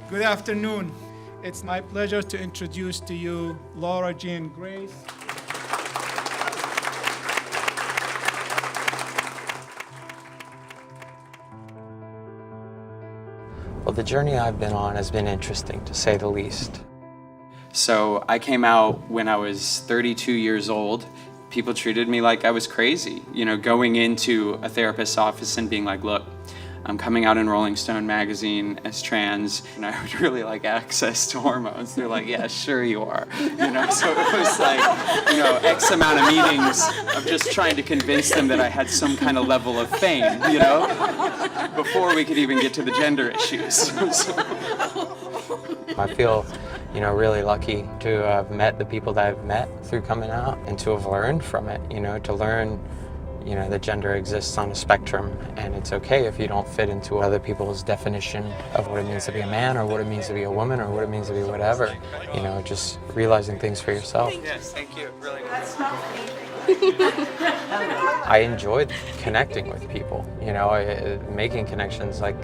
Good afternoon. It's my pleasure to introduce to you Laura Jean Grace. Well, the journey I've been on has been interesting, to say the least. So I came out when I was 32 years old. People treated me like I was crazy, going into a therapist's office and being like, look, I'm coming out in Rolling Stone magazine as trans, and I would really like access to hormones. They're like, yeah, sure you are. So it was like, X amount of meetings of just trying to convince them that I had some kind of level of fame, before we could even get to the gender issues. I feel, really lucky to have met the people that I've met through coming out and to have learned from it, to learn that gender exists on a spectrum, and it's okay if you don't fit into other people's definition of what it means to be a man or what it means to be a woman or what it means to be whatever. Just realizing things for yourself. Yes, thank you. Really nice. I enjoyed connecting with people, making connections, like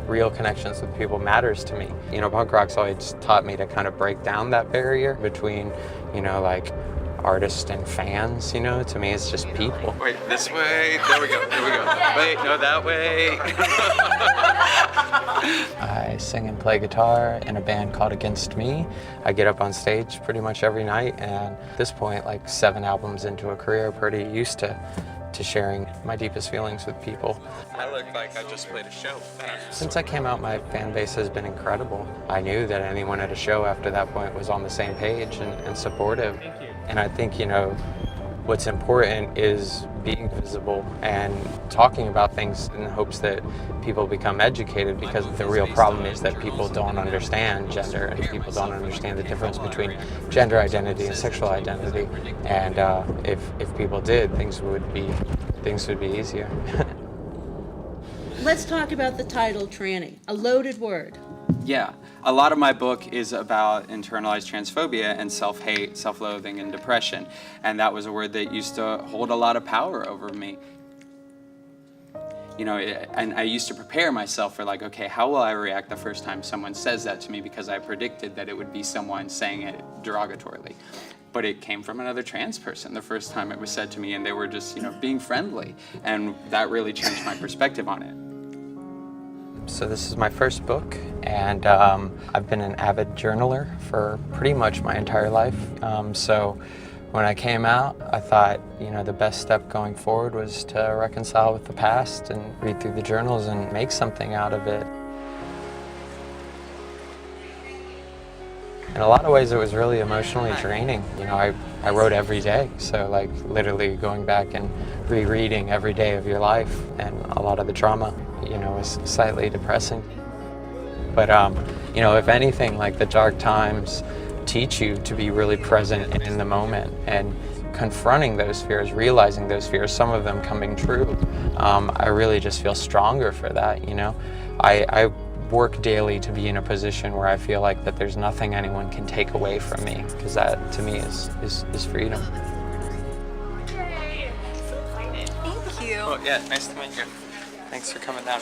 real connections with people matters to me. Punk rock's always taught me to kind of break down that barrier between, like artists and fans, to me it's just people. Wait, this way, there we go. Wait, no, that way. I sing and play guitar in a band called Against Me. I get up on stage pretty much every night, and at this point, like 7 albums into a career, pretty used to sharing my deepest feelings with people. I look like I just played a show. Since I came out, my fan base has been incredible. I knew that anyone at a show after that point was on the same page and supportive. And I think, what's important is being visible and talking about things in hopes that people become educated, because the real problem is that people don't understand gender and people don't understand the difference between gender identity and sexual identity. And if people did, things would be easier. Let's talk about the title, tranny, a loaded word. Yeah, a lot of my book is about internalized transphobia and self-hate, self-loathing, and depression. And that was a word that used to hold a lot of power over me. And I used to prepare myself for like, okay, how will I react the first time someone says that to me? Because I predicted that it would be someone saying it derogatorily. But it came from another trans person the first time it was said to me, and they were just, being friendly. And that really changed my perspective on it. So this is my first book, and I've been an avid journaler for pretty much my entire life. So when I came out, I thought, the best step going forward was to reconcile with the past and read through the journals and make something out of it. In a lot of ways, it was really emotionally draining. I wrote every day, so like literally going back and rereading every day of your life, and a lot of the trauma, was slightly depressing. But, if anything, like the dark times teach you to be really present in the moment and confronting those fears, realizing those fears, some of them coming true. I really just feel stronger for that, I work daily to be in a position where I feel like that there's nothing anyone can take away from me, because that to me is freedom. Yay! So excited. Oh yeah, nice to meet you. Thanks for coming down.